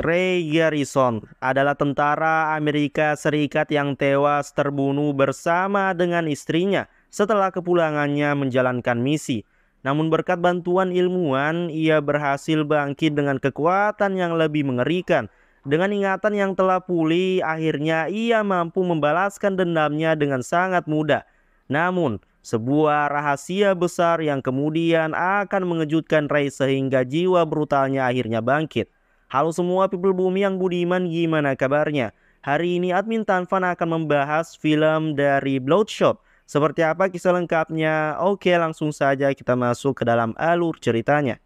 Ray Garrison adalah tentara Amerika Serikat yang tewas terbunuh bersama dengan istrinya setelah kepulangannya menjalankan misi. Namun berkat bantuan ilmuwan, ia berhasil bangkit dengan kekuatan yang lebih mengerikan. Dengan ingatan yang telah pulih, akhirnya ia mampu membalaskan dendamnya dengan sangat mudah. Namun, sebuah rahasia besar yang kemudian akan mengejutkan Ray sehingga jiwa brutalnya akhirnya bangkit. Halo semua people bumi yang budiman, gimana kabarnya? Hari ini admin Tanfan akan membahas film dari Bloodshot. Seperti apa kisah lengkapnya? Oke, langsung saja kita masuk ke dalam alur ceritanya.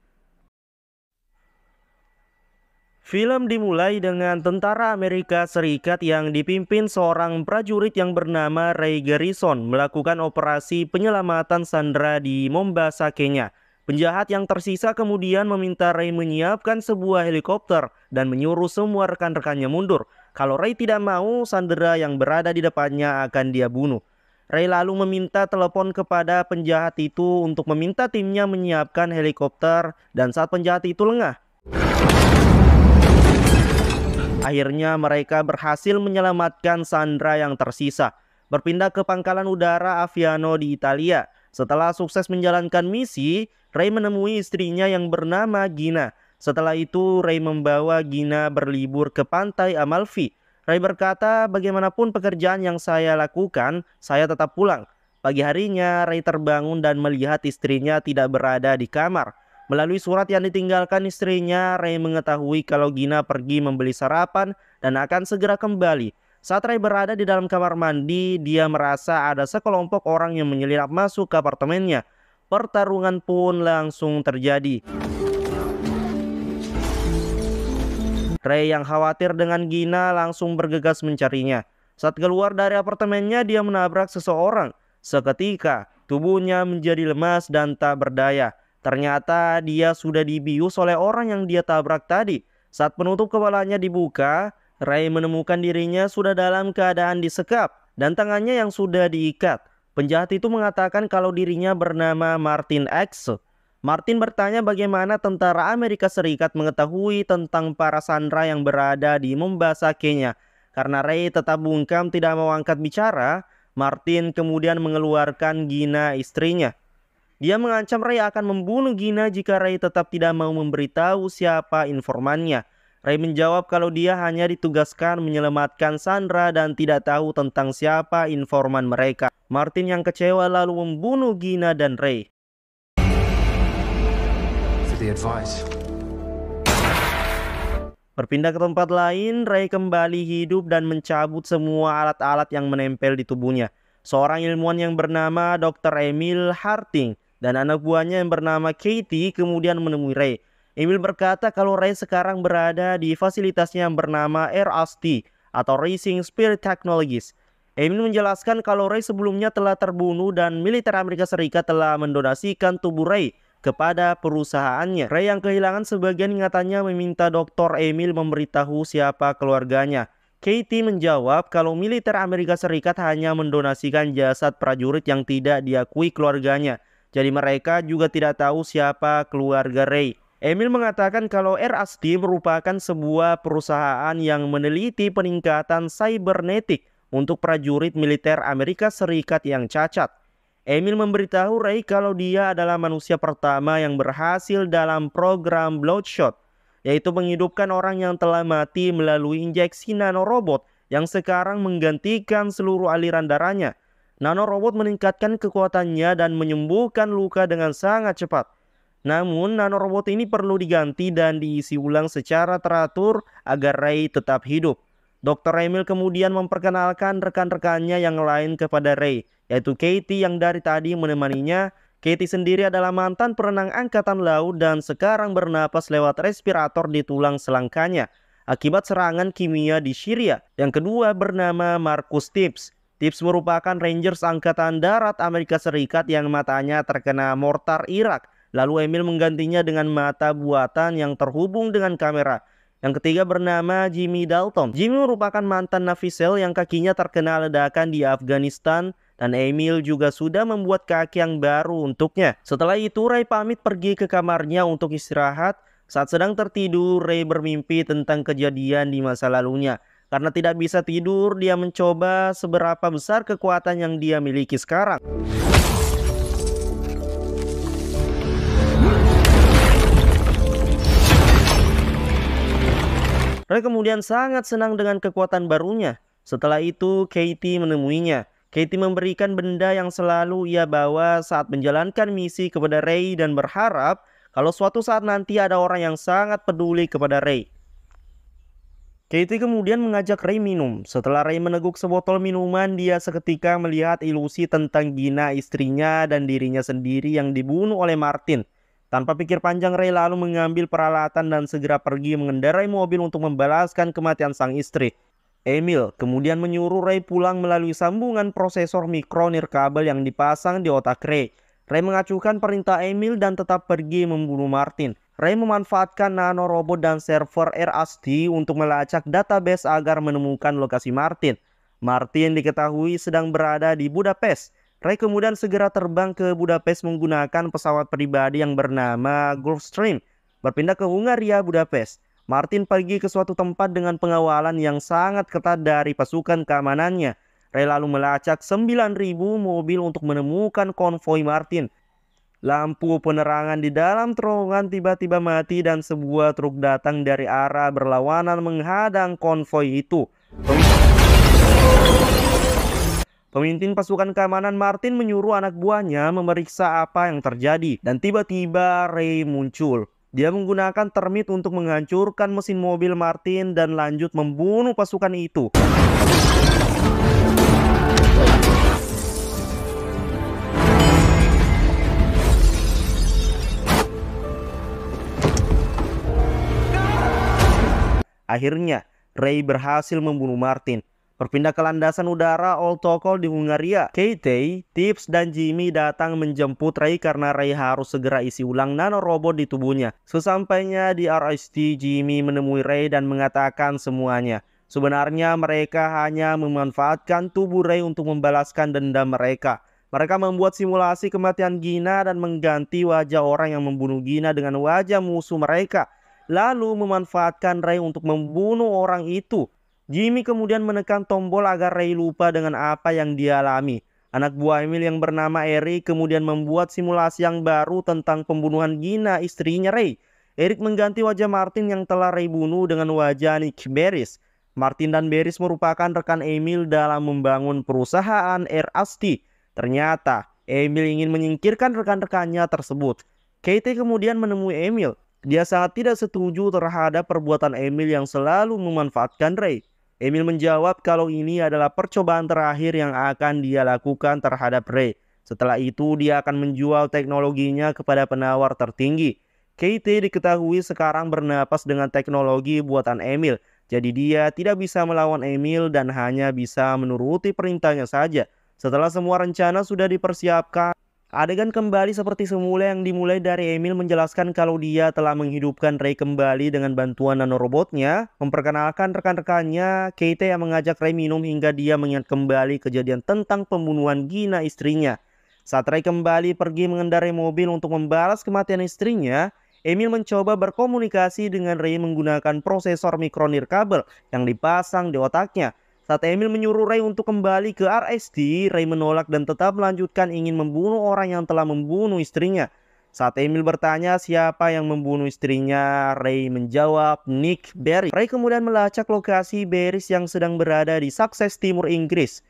Film dimulai dengan tentara Amerika Serikat yang dipimpin seorang prajurit yang bernama Ray Garrison melakukan operasi penyelamatan sandera di Mombasa, Kenya. Penjahat yang tersisa kemudian meminta Ray menyiapkan sebuah helikopter dan menyuruh semua rekan-rekannya mundur. Kalau Ray tidak mau, sandera yang berada di depannya akan dia bunuh. Ray lalu meminta telepon kepada penjahat itu untuk meminta timnya menyiapkan helikopter, dan saat penjahat itu lengah, akhirnya mereka berhasil menyelamatkan sandera yang tersisa. Berpindah ke pangkalan udara Aviano di Italia. Setelah sukses menjalankan misi, Ray menemui istrinya yang bernama Gina. Setelah itu, Ray membawa Gina berlibur ke pantai Amalfi. Ray berkata, bagaimanapun pekerjaan yang saya lakukan, saya tetap pulang. Pagi harinya, Ray terbangun dan melihat istrinya tidak berada di kamar. Melalui surat yang ditinggalkan istrinya, Ray mengetahui kalau Gina pergi membeli sarapan dan akan segera kembali. Saat Ray berada di dalam kamar mandi, dia merasa ada sekelompok orang yang menyelinap masuk ke apartemennya. Pertarungan pun langsung terjadi. Ray yang khawatir dengan Gina langsung bergegas mencarinya. Saat keluar dari apartemennya, dia menabrak seseorang. Seketika, tubuhnya menjadi lemas dan tak berdaya. Ternyata dia sudah dibius oleh orang yang dia tabrak tadi. Saat penutup kepalanya dibuka, Ray menemukan dirinya sudah dalam keadaan disekap dan tangannya yang sudah diikat. Penjahat itu mengatakan kalau dirinya bernama Martin X. Martin bertanya bagaimana tentara Amerika Serikat mengetahui tentang para sandera yang berada di Mombasa, Kenya. Karena Ray tetap bungkam tidak mau angkat bicara, Martin kemudian mengeluarkan Gina, istrinya. Dia mengancam Ray akan membunuh Gina jika Ray tetap tidak mau memberitahu siapa informannya. Ray menjawab kalau dia hanya ditugaskan menyelamatkan sandera dan tidak tahu tentang siapa informan mereka. Martin yang kecewa lalu membunuh Gina dan Ray. Berpindah ke tempat lain, Ray kembali hidup dan mencabut semua alat-alat yang menempel di tubuhnya. Seorang ilmuwan yang bernama Dr. Emil Harting dan anak buahnya yang bernama Katie kemudian menemui Ray. Emil berkata kalau Ray sekarang berada di fasilitasnya yang bernama RST atau Racing Spirit Technologies. Emil menjelaskan kalau Ray sebelumnya telah terbunuh dan militer Amerika Serikat telah mendonasikan tubuh Ray kepada perusahaannya. Ray yang kehilangan sebagian ingatannya meminta Dr. Emil memberitahu siapa keluarganya. Katie menjawab kalau militer Amerika Serikat hanya mendonasikan jasad prajurit yang tidak diakui keluarganya. Jadi mereka juga tidak tahu siapa keluarga Ray. Emil mengatakan kalau RST merupakan sebuah perusahaan yang meneliti peningkatan cybernetik untuk prajurit militer Amerika Serikat yang cacat. Emil memberitahu Ray kalau dia adalah manusia pertama yang berhasil dalam program Bloodshot, yaitu menghidupkan orang yang telah mati melalui injeksi nanorobot yang sekarang menggantikan seluruh aliran darahnya. Nanorobot meningkatkan kekuatannya dan menyembuhkan luka dengan sangat cepat. Namun, nanorobot ini perlu diganti dan diisi ulang secara teratur agar Ray tetap hidup. Dr. Emil kemudian memperkenalkan rekan-rekannya yang lain kepada Ray, yaitu Katie yang dari tadi menemaninya. Katie sendiri adalah mantan perenang angkatan laut dan sekarang bernapas lewat respirator di tulang selangkanya akibat serangan kimia di Syria. Yang kedua bernama Marcus Tibbs. Tibbs merupakan Rangers Angkatan Darat Amerika Serikat yang matanya terkena mortar Irak. Lalu Emil menggantinya dengan mata buatan yang terhubung dengan kamera. Yang ketiga bernama Jimmy Dalton. Jimmy merupakan mantan Navy yang kakinya terkena ledakan di Afghanistan. Dan Emil juga sudah membuat kaki yang baru untuknya. Setelah itu Ray pamit pergi ke kamarnya untuk istirahat. Saat sedang tertidur, Ray bermimpi tentang kejadian di masa lalunya. Karena tidak bisa tidur, dia mencoba seberapa besar kekuatan yang dia miliki sekarang. Ray kemudian sangat senang dengan kekuatan barunya. Setelah itu, Katie menemuinya. Katie memberikan benda yang selalu ia bawa saat menjalankan misi kepada Ray dan berharap kalau suatu saat nanti ada orang yang sangat peduli kepada Ray. Katie kemudian mengajak Ray minum. Setelah Ray meneguk sebotol minuman, dia seketika melihat ilusi tentang Gina, istrinya, dan dirinya sendiri yang dibunuh oleh Martin. Tanpa pikir panjang, Ray lalu mengambil peralatan dan segera pergi mengendarai mobil untuk membalaskan kematian sang istri. Emil kemudian menyuruh Ray pulang melalui sambungan prosesor mikro nirkabel yang dipasang di otak Ray. Ray mengacuhkan perintah Emil dan tetap pergi membunuh Martin. Ray memanfaatkan nanorobot dan server Rust untuk melacak database agar menemukan lokasi Martin. Martin diketahui sedang berada di Budapest. Ray kemudian segera terbang ke Budapest menggunakan pesawat pribadi yang bernama Gulfstream, berpindah ke Hungaria, Budapest. Martin pergi ke suatu tempat dengan pengawalan yang sangat ketat dari pasukan keamanannya. Ray lalu melacak 9.000 mobil untuk menemukan konvoi Martin. Lampu penerangan di dalam terowongan tiba-tiba mati dan sebuah truk datang dari arah berlawanan menghadang konvoi itu. Pemimpin pasukan keamanan Martin menyuruh anak buahnya memeriksa apa yang terjadi, dan tiba-tiba Ray muncul. Dia menggunakan termit untuk menghancurkan mesin mobil Martin dan lanjut membunuh pasukan itu. Akhirnya, Ray berhasil membunuh Martin. Berpindah ke landasan udara Oltokol di Hungaria, Katie, Tips, dan Jimmy datang menjemput Ray karena Ray harus segera isi ulang nanorobot di tubuhnya. Sesampainya di RST, Jimmy menemui Ray dan mengatakan semuanya. Sebenarnya mereka hanya memanfaatkan tubuh Ray untuk membalaskan dendam mereka. Mereka membuat simulasi kematian Gina dan mengganti wajah orang yang membunuh Gina dengan wajah musuh mereka. Lalu memanfaatkan Ray untuk membunuh orang itu. Jimmy kemudian menekan tombol agar Ray lupa dengan apa yang dia alami. Anak buah Emil yang bernama Eric kemudian membuat simulasi yang baru tentang pembunuhan Gina, istrinya Ray. Eric mengganti wajah Martin yang telah Ray bunuh dengan wajah Nick Barris. Martin dan Barris merupakan rekan Emil dalam membangun perusahaan Rust. Ternyata Emil ingin menyingkirkan rekan-rekannya tersebut. Katie kemudian menemui Emil. Dia sangat tidak setuju terhadap perbuatan Emil yang selalu memanfaatkan Ray. Emil menjawab kalau ini adalah percobaan terakhir yang akan dia lakukan terhadap Ray. Setelah itu dia akan menjual teknologinya kepada penawar tertinggi. Katie diketahui sekarang bernapas dengan teknologi buatan Emil. Jadi dia tidak bisa melawan Emil dan hanya bisa menuruti perintahnya saja. Setelah semua rencana sudah dipersiapkan, adegan kembali seperti semula yang dimulai dari Emil menjelaskan kalau dia telah menghidupkan Ray kembali dengan bantuan nanorobotnya, memperkenalkan rekan-rekannya. Katie yang mengajak Ray minum hingga dia mengingat kembali kejadian tentang pembunuhan Gina, istrinya. Saat Ray kembali pergi mengendarai mobil untuk membalas kematian istrinya, Emil mencoba berkomunikasi dengan Ray menggunakan prosesor mikro nirkabel yang dipasang di otaknya. Saat Emil menyuruh Ray untuk kembali ke RST, Ray menolak dan tetap melanjutkan ingin membunuh orang yang telah membunuh istrinya. Saat Emil bertanya siapa yang membunuh istrinya, Ray menjawab Nick Barris. Ray kemudian melacak lokasi Barris yang sedang berada di Sussex, Timur Inggris.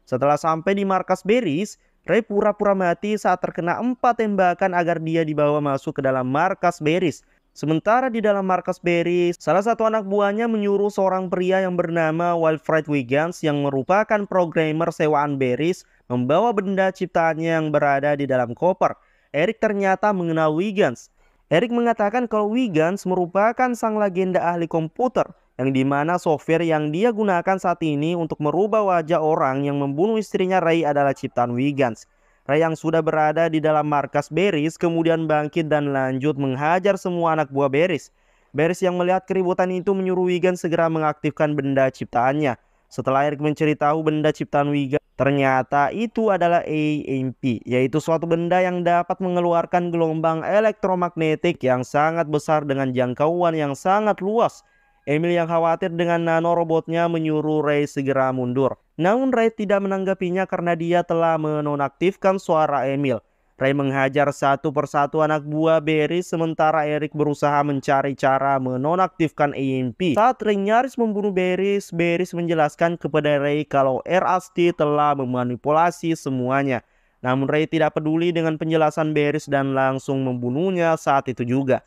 Setelah sampai di markas Barris, Ray pura-pura mati saat terkena 4 tembakan agar dia dibawa masuk ke dalam markas Barris. Sementara di dalam markas Barris, salah satu anak buahnya menyuruh seorang pria yang bernama Wilfred Wiggins yang merupakan programmer sewaan Barris membawa benda ciptaannya yang berada di dalam koper. Eric ternyata mengenal Wiggins. Eric mengatakan kalau Wiggins merupakan sang legenda ahli komputer yang dimana software yang dia gunakan saat ini untuk merubah wajah orang yang membunuh istrinya Ray adalah ciptaan Wiggins. Ray yang sudah berada di dalam markas Barris kemudian bangkit dan lanjut menghajar semua anak buah Barris. Barris yang melihat keributan itu menyuruh Wiggins segera mengaktifkan benda ciptaannya. Setelah Eric mencari tahu benda ciptaan Wiggins Ternyata itu adalah EMP, yaitu suatu benda yang dapat mengeluarkan gelombang elektromagnetik yang sangat besar dengan jangkauan yang sangat luas. Emil yang khawatir dengan nanorobotnya menyuruh Ray segera mundur. Namun Ray tidak menanggapinya karena dia telah menonaktifkan suara Emil. Ray menghajar satu persatu anak buah Barris sementara Eric berusaha mencari cara menonaktifkan EMP. Saat Ray nyaris membunuh Barris, Barris menjelaskan kepada Ray kalau Rusty telah memanipulasi semuanya. Namun Ray tidak peduli dengan penjelasan Barris dan langsung membunuhnya saat itu juga.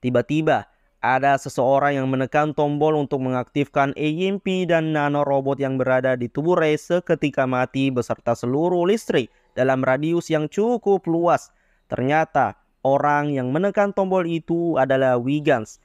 Tiba-tiba, ada seseorang yang menekan tombol untuk mengaktifkan EMP dan nanorobot yang berada di tubuh Ray seketika mati beserta seluruh listrik dalam radius yang cukup luas. Ternyata orang yang menekan tombol itu adalah Wiggins.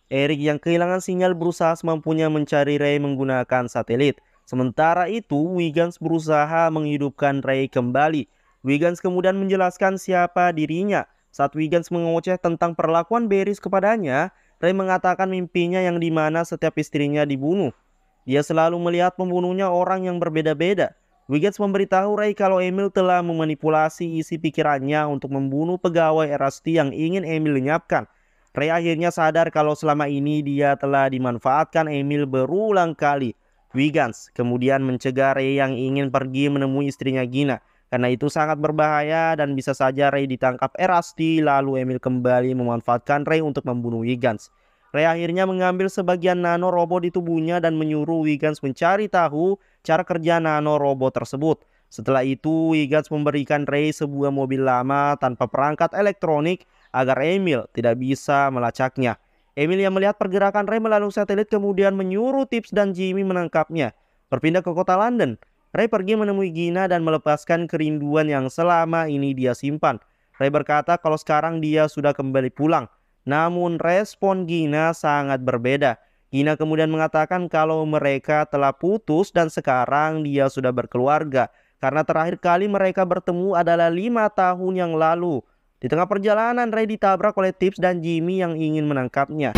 Eric yang kehilangan sinyal berusaha semampunya mencari Ray menggunakan satelit. Sementara itu Wiggins berusaha menghidupkan Ray kembali. Wiggins kemudian menjelaskan siapa dirinya. Saat Wiggins mengoceh tentang perlakuan Barris kepadanya, Ray mengatakan mimpinya yang dimana setiap istrinya dibunuh. Dia selalu melihat pembunuhnya orang yang berbeda-beda. Wiggins memberitahu Ray kalau Emil telah memanipulasi isi pikirannya untuk membunuh pegawai Rusty yang ingin Emil lenyapkan. Ray akhirnya sadar kalau selama ini dia telah dimanfaatkan Emil berulang kali. Wiggins kemudian mencegah Ray yang ingin pergi menemui istrinya Gina. Karena itu sangat berbahaya dan bisa saja Ray ditangkap Rusty lalu Emil kembali memanfaatkan Ray untuk membunuh Wiggins. Ray akhirnya mengambil sebagian nanorobot di tubuhnya dan menyuruh Wiggins mencari tahu cara kerja nanorobot tersebut. Setelah itu, Wiggins memberikan Ray sebuah mobil lama tanpa perangkat elektronik agar Emil tidak bisa melacaknya. Emil yang melihat pergerakan Ray melalui satelit kemudian menyuruh Tips dan Jimmy menangkapnya. Berpindah ke kota London, Ray pergi menemui Gina dan melepaskan kerinduan yang selama ini dia simpan. Ray berkata kalau sekarang dia sudah kembali pulang. Namun respon Gina sangat berbeda. Gina kemudian mengatakan kalau mereka telah putus dan sekarang dia sudah berkeluarga. Karena terakhir kali mereka bertemu adalah 5 tahun yang lalu. Di tengah perjalanan Ray ditabrak oleh Tips dan Jimmy yang ingin menangkapnya.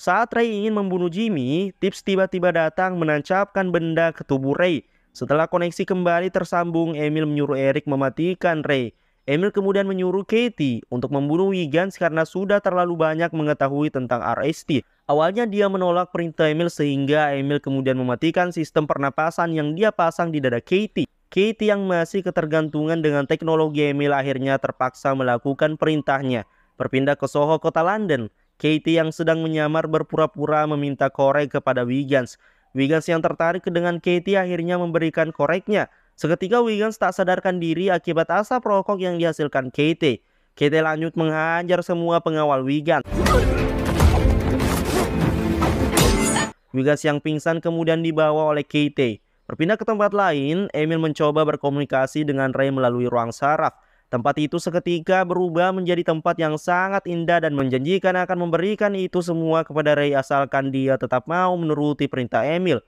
Saat Ray ingin membunuh Jimmy, Tips tiba-tiba datang menancapkan benda ke tubuh Ray. Setelah koneksi kembali tersambung, Emil menyuruh Eric mematikan Ray. Emil kemudian menyuruh Katie untuk membunuh Wiggins karena sudah terlalu banyak mengetahui tentang RST. Awalnya dia menolak perintah Emil sehingga Emil kemudian mematikan sistem pernapasan yang dia pasang di dada Katie. Katie yang masih ketergantungan dengan teknologi Emil akhirnya terpaksa melakukan perintahnya. Berpindah ke Soho, kota London. Katie yang sedang menyamar berpura-pura meminta korek kepada Wiggins. Wiggins yang tertarik dengan Katie akhirnya memberikan koreknya. Seketika Wiggins tak sadarkan diri akibat asap rokok yang dihasilkan Katie. Katie lanjut menghajar semua pengawal Wiggins. Wiggins yang pingsan kemudian dibawa oleh Katie. Berpindah ke tempat lain, Emil mencoba berkomunikasi dengan Ray melalui ruang saraf. Tempat itu seketika berubah menjadi tempat yang sangat indah dan menjanjikan akan memberikan itu semua kepada Ray asalkan dia tetap mau menuruti perintah Emil.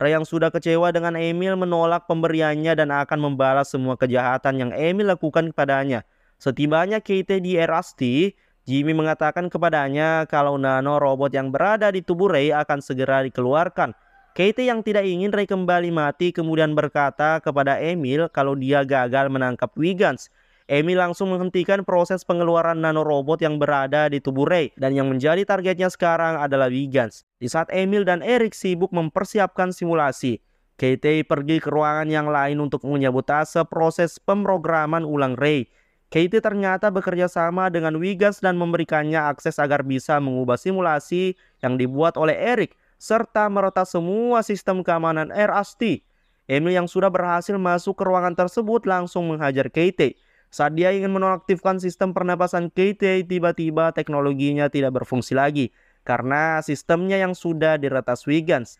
Ray yang sudah kecewa dengan Emil menolak pemberiannya dan akan membalas semua kejahatan yang Emil lakukan kepadanya. Setibanya Katie di Rusty, Jimmy mengatakan kepadanya kalau nanorobot yang berada di tubuh Ray akan segera dikeluarkan. Katie yang tidak ingin Ray kembali mati kemudian berkata kepada Emil kalau dia gagal menangkap Wiggins. Emil langsung menghentikan proses pengeluaran nanorobot yang berada di tubuh Ray dan yang menjadi targetnya sekarang adalah Wiggins. Di saat Emil dan Eric sibuk mempersiapkan simulasi, Katie pergi ke ruangan yang lain untuk menyabotase proses pemrograman ulang Ray. Katie ternyata bekerja sama dengan Wiggins dan memberikannya akses agar bisa mengubah simulasi yang dibuat oleh Eric serta meretas semua sistem keamanan Rusty. Emil yang sudah berhasil masuk ke ruangan tersebut langsung menghajar Katie. Saat dia ingin menonaktifkan sistem pernapasan Katie, tiba-tiba teknologinya tidak berfungsi lagi karena sistemnya yang sudah diretas Wiggins.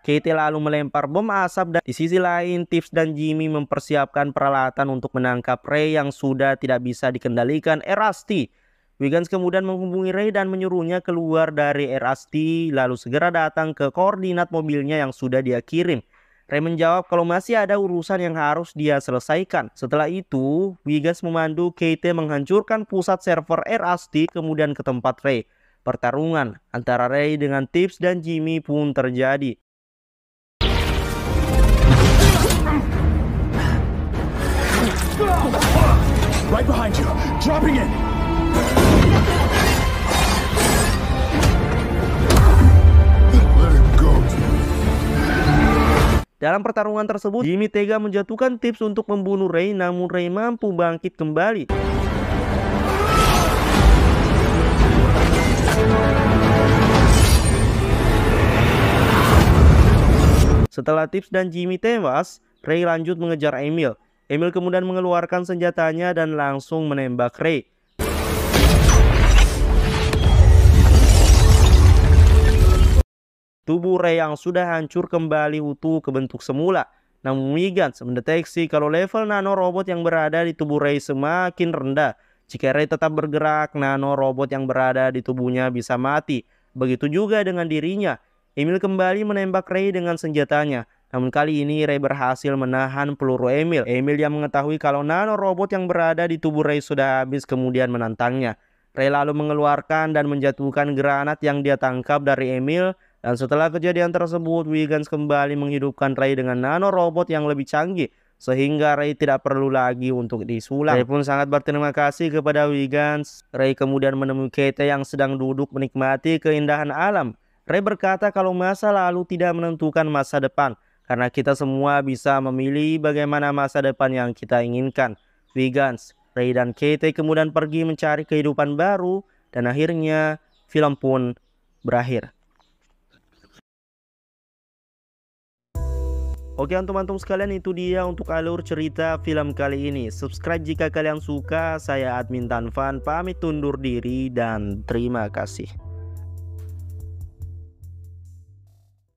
Katie lalu melempar bom asap dan di sisi lain Tips dan Jimmy mempersiapkan peralatan untuk menangkap Ray yang sudah tidak bisa dikendalikan Rusty. Wiggins kemudian menghubungi Ray dan menyuruhnya keluar dari Air Asti lalu segera datang ke koordinat mobilnya yang sudah dia kirim. Ray menjawab kalau masih ada urusan yang harus dia selesaikan. Setelah itu, Wiggins memandu Kate menghancurkan pusat server Air Asti kemudian ke tempat Ray. Pertarungan antara Ray dengan Tips dan Jimmy pun terjadi. Right behind you, dropping in. Let him go. Dalam pertarungan tersebut, Jimmy tega menjatuhkan Tips untuk membunuh Ray, namun Ray mampu bangkit kembali. Setelah Tips dan Jimmy tewas, Ray lanjut mengejar Emil. Emil kemudian mengeluarkan senjatanya dan langsung menembak Ray. Tubuh Ray yang sudah hancur kembali utuh ke bentuk semula. Namun Wiggins mendeteksi kalau level nanorobot yang berada di tubuh Ray semakin rendah. Jika Ray tetap bergerak, nanorobot yang berada di tubuhnya bisa mati. Begitu juga dengan dirinya. Emil kembali menembak Ray dengan senjatanya. Namun kali ini Ray berhasil menahan peluru Emil. Emil yang mengetahui kalau nanorobot yang berada di tubuh Ray sudah habis kemudian menantangnya. Ray lalu mengeluarkan dan menjatuhkan granat yang dia tangkap dari Emil. Dan setelah kejadian tersebut, Wiggins kembali menghidupkan Ray dengan nanorobot yang lebih canggih. Sehingga Ray tidak perlu lagi untuk disulam. Ray pun sangat berterima kasih kepada Wiggins. Ray kemudian menemui Kate yang sedang duduk menikmati keindahan alam. Ray berkata kalau masa lalu tidak menentukan masa depan. Karena kita semua bisa memilih bagaimana masa depan yang kita inginkan. Wiggins, Ray dan Kate kemudian pergi mencari kehidupan baru. Dan akhirnya film pun berakhir. Oke antum-antum sekalian, itu dia untuk alur cerita film kali ini. Subscribe jika kalian suka. Saya Admin Tanfan pamit undur diri dan terima kasih.